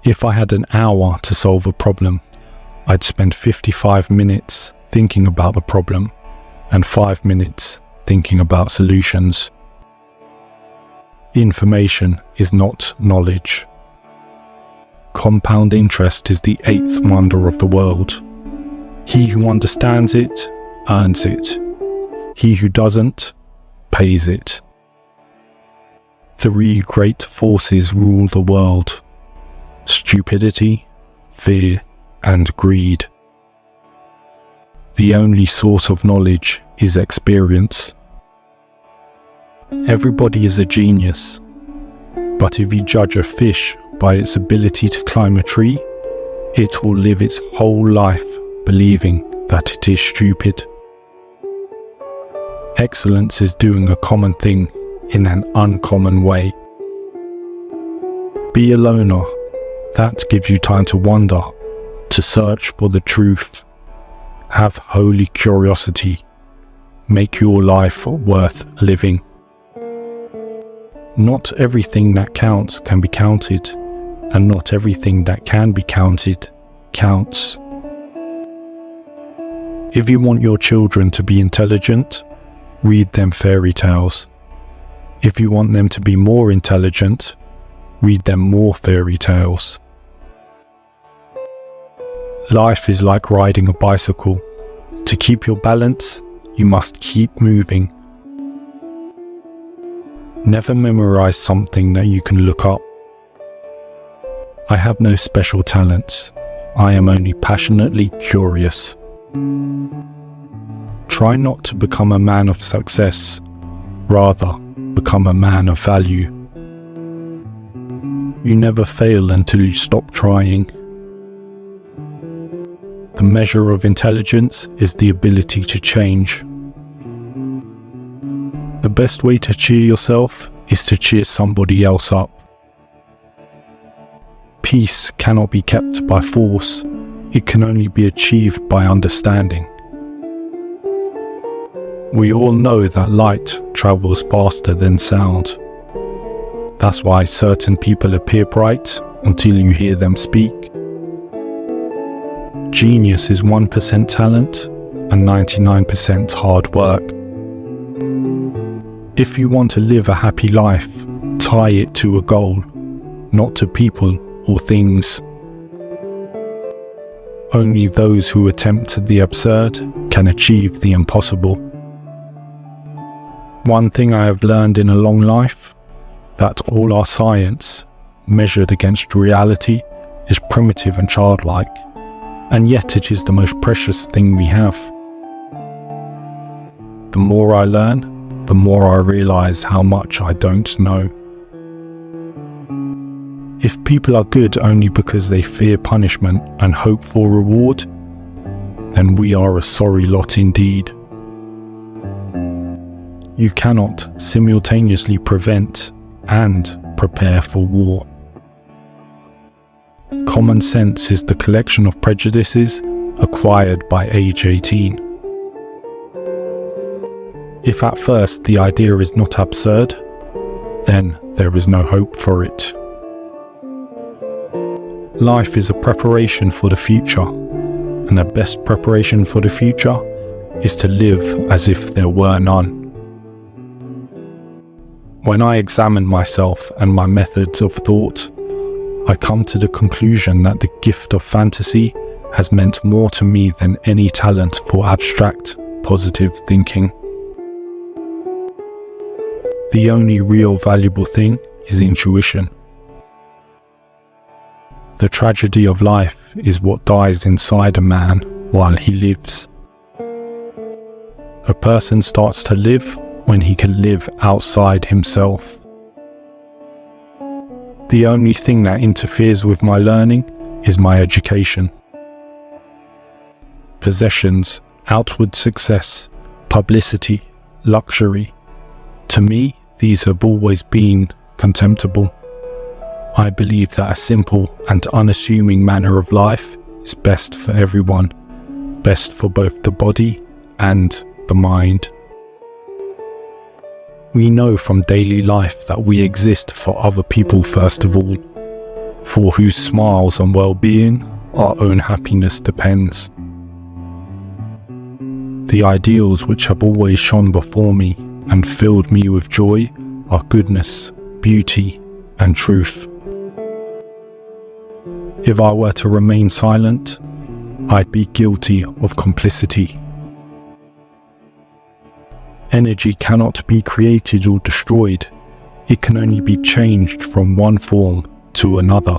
If I had an hour to solve a problem, I'd spend 55 minutes thinking about the problem and 5 minutes thinking about solutions. Information is not knowledge. Compound interest is the eighth wonder of the world. He who understands it, earns it. He who doesn't, pays it. 3 great forces rule the world: stupidity, fear, and greed. The only source of knowledge is experience. Everybody is a genius, but if you judge a fish by its ability to climb a tree, it will live its whole life believing that it is stupid. Excellence is doing a common thing in an uncommon way. Be a loner. That gives you time to wonder, to search for the truth. Have holy curiosity. Make your life worth living. Not everything that counts can be counted, and not everything that can be counted counts. If you want your children to be intelligent, read them fairy tales. If you want them to be more intelligent, read them more fairy tales. Life is like riding a bicycle. To keep your balance, you must keep moving. Never memorize something that you can look up. I have no special talents. I am only passionately curious. Try not to become a man of success. Rather, become a man of value. You never fail until you stop trying. The measure of intelligence is the ability to change. The best way to cheer yourself is to cheer somebody else up. Peace cannot be kept by force. It can only be achieved by understanding. We all know that light travels faster than sound. That's why certain people appear bright until you hear them speak. Genius is 1% talent and 99% hard work. If you want to live a happy life, tie it to a goal, not to people or things. Only those who attempt the absurd can achieve the impossible. One thing I have learned in a long life, that all our science, measured against reality, is primitive and childlike, and yet it is the most precious thing we have. The more I learn, the more I realize how much I don't know. If people are good only because they fear punishment and hope for reward, then we are a sorry lot indeed. You cannot simultaneously prevent and prepare for war. Common sense is the collection of prejudices acquired by age 18. If at first the idea is not absurd, then there is no hope for it. Life is a preparation for the future, and the best preparation for the future is to live as if there were none. When I examine myself and my methods of thought, I come to the conclusion that the gift of fantasy has meant more to me than any talent for abstract, positive thinking. The only real valuable thing is intuition. The tragedy of life is what dies inside a man while he lives. A person starts to live when he can live outside himself. The only thing that interferes with my learning is my education. Possessions, outward success, publicity, luxury. To me, these have always been contemptible. I believe that a simple and unassuming manner of life is best for everyone, best for both the body and the mind. We know from daily life that we exist for other people first of all. for whose smiles and well-being our own happiness depends. The ideals which have always shone before me and filled me with joy are goodness, beauty, and truth. If I were to remain silent, I'd be guilty of complicity. Energy cannot be created or destroyed. It can only be changed from one form to another.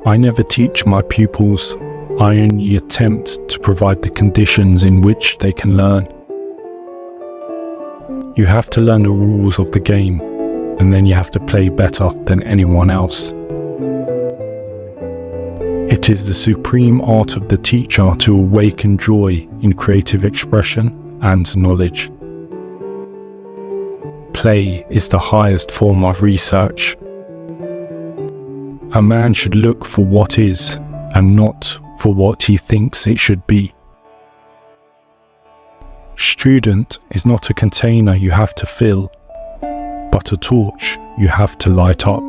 I never teach my pupils. I only attempt to provide the conditions in which they can learn. You have to learn the rules of the game, and then you have to play better than anyone else. It is the supreme art of the teacher to awaken joy in creative expression and knowledge. Play is the highest form of research. A man should look for what is, and not for what he thinks it should be. Student is not a container you have to fill, but a torch you have to light up.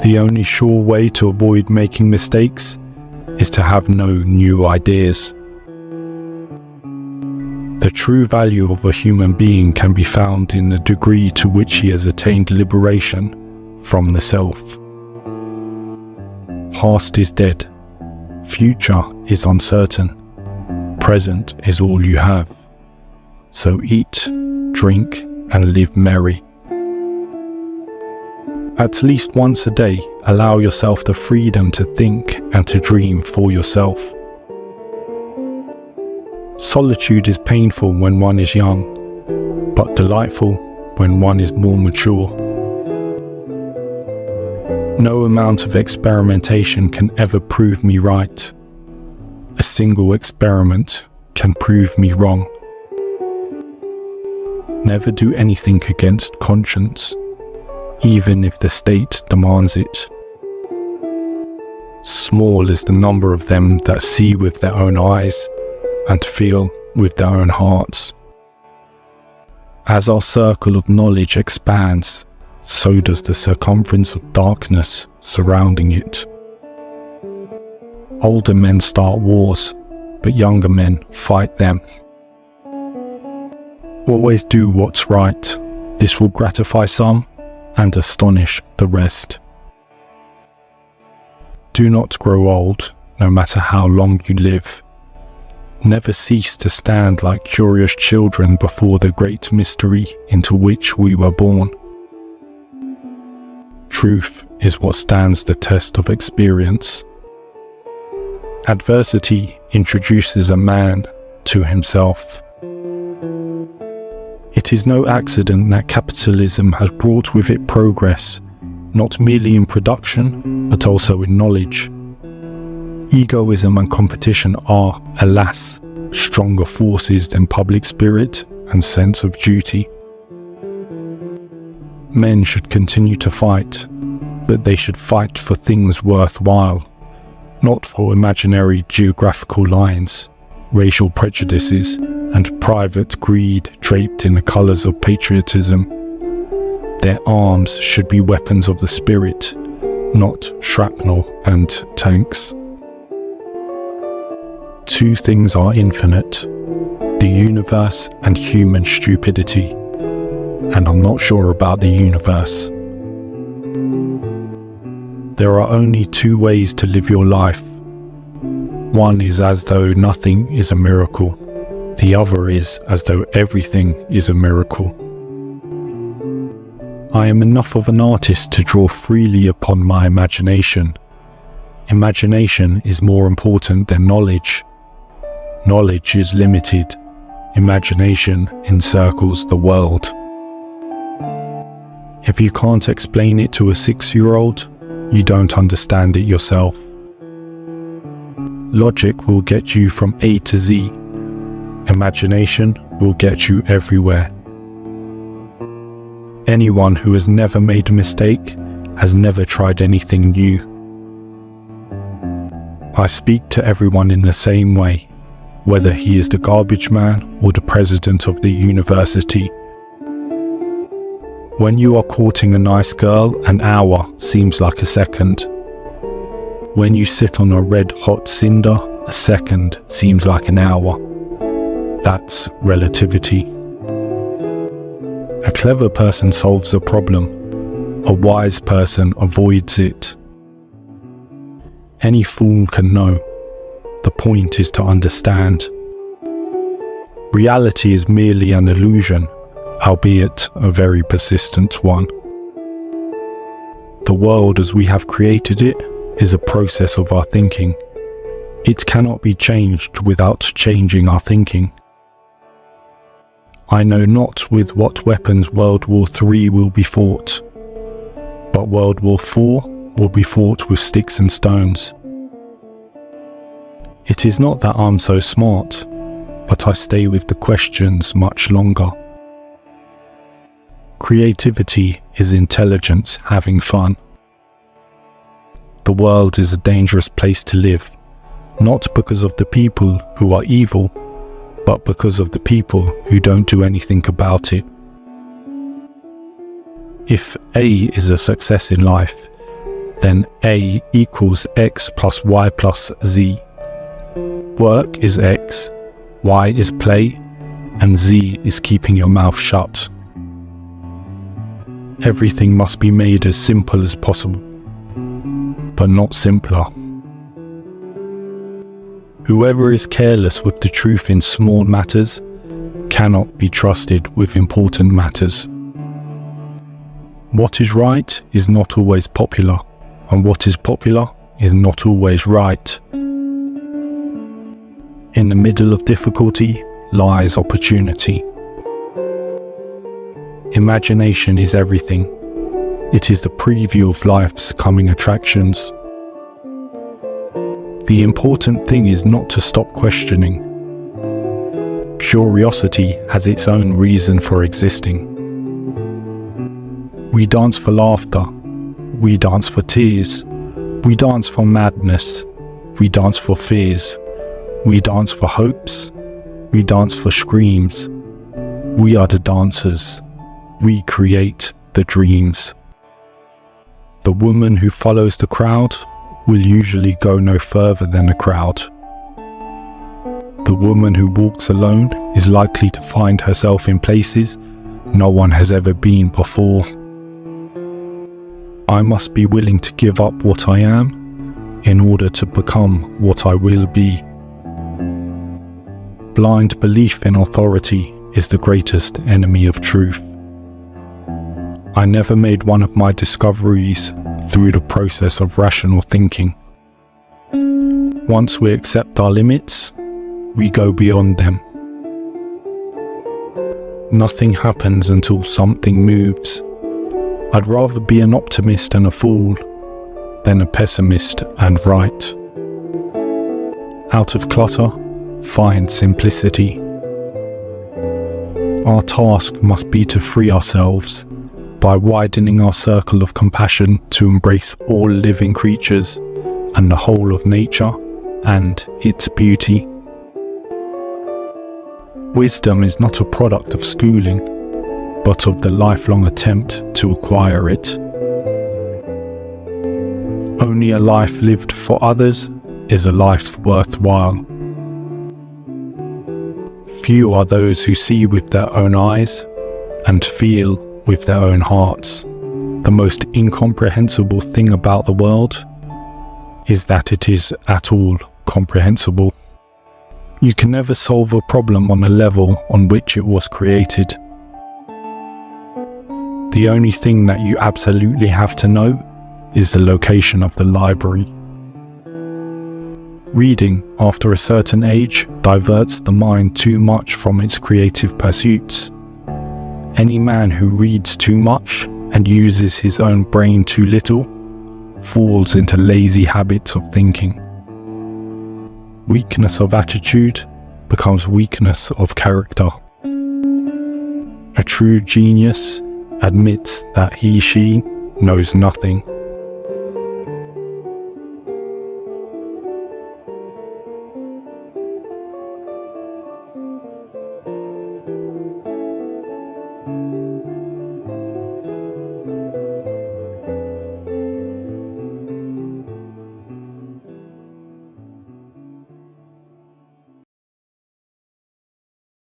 The only sure way to avoid making mistakes is to have no new ideas. The true value of a human being can be found in the degree to which he has attained liberation from the self. Past is dead. Future is uncertain. Present is all you have. So eat, drink, and live merry. At least once a day, allow yourself the freedom to think and to dream for yourself. Solitude is painful when one is young, but delightful when one is more mature. No amount of experimentation can ever prove me right. A single experiment can prove me wrong. Never do anything against conscience, even if the state demands it. Small is the number of them that see with their own eyes and feel with their own hearts. As our circle of knowledge expands, so does the circumference of darkness surrounding it. Older men start wars, but younger men fight them. Always do what's right. This will gratify some and astonish the rest. Do not grow old, no matter how long you live. Never cease to stand like curious children before the great mystery into which we were born. Truth is what stands the test of experience. Adversity introduces a man to himself. It is no accident that capitalism has brought with it progress, not merely in production, but also in knowledge. Egoism and competition are, alas, stronger forces than public spirit and sense of duty. Men should continue to fight, but they should fight for things worthwhile, not for imaginary geographical lines, racial prejudices, and private greed draped in the colours of patriotism. Their arms should be weapons of the spirit, not shrapnel and tanks. Two things are infinite: the universe and human stupidity. And I'm not sure about the universe. There are only two ways to live your life. One is as though nothing is a miracle. The other is as though everything is a miracle. I am enough of an artist to draw freely upon my imagination. Imagination is more important than knowledge. Knowledge is limited. Imagination encircles the world. If you can't explain it to a 6-year-old, you don't understand it yourself. Logic will get you from A to Z. Imagination will get you everywhere. Anyone who has never made a mistake has never tried anything new. I speak to everyone in the same way, whether he is the garbage man or the president of the university. When you are courting a nice girl, an hour seems like a second. When you sit on a red-hot cinder, a second seems like an hour. That's relativity. A clever person solves a problem. A wise person avoids it. Any fool can know. The point is to understand. Reality is merely an illusion, albeit a very persistent one. The world as we have created it is a process of our thinking. It cannot be changed without changing our thinking. I know not with what weapons World War III will be fought, but World War IV will be fought with sticks and stones. It is not that I'm so smart, but I stay with the questions much longer. Creativity is intelligence having fun. The world is a dangerous place to live, not because of the people who are evil, but because of the people who don't do anything about it. If A is a success in life, then A equals X plus Y plus Z. Work is X, Y is play, and Z is keeping your mouth shut. Everything must be made as simple as possible, but not simpler. Whoever is careless with the truth in small matters cannot be trusted with important matters. What is right is not always popular, and what is popular is not always right. In the middle of difficulty lies opportunity. Imagination is everything. It is the preview of life's coming attractions. The important thing is not to stop questioning. Curiosity has its own reason for existing. We dance for laughter. We dance for tears. We dance for madness. We dance for fears. We dance for hopes. We dance for screams. We are the dancers. We create the dreams. The woman who follows the crowd will usually go no further than the crowd. The woman who walks alone is likely to find herself in places no one has ever been before. I must be willing to give up what I am in order to become what I will be. Blind belief in authority is the greatest enemy of truth. I never made one of my discoveries through the process of rational thinking. Once we accept our limits, we go beyond them. Nothing happens until something moves. I'd rather be an optimist and a fool than a pessimist and right. Out of clutter, find simplicity. Our task must be to free ourselves by widening our circle of compassion to embrace all living creatures and the whole of nature and its beauty. Wisdom is not a product of schooling, but of the lifelong attempt to acquire it. Only a life lived for others is a life worthwhile. Few are those who see with their own eyes and feel with their own hearts. The most incomprehensible thing about the world is that it is at all comprehensible. You can never solve a problem on a level on which it was created. The only thing that you absolutely have to know is the location of the library. Reading after a certain age diverts the mind too much from its creative pursuits. Any man who reads too much and uses his own brain too little falls into lazy habits of thinking. Weakness of attitude becomes weakness of character. A true genius admits that he/she knows nothing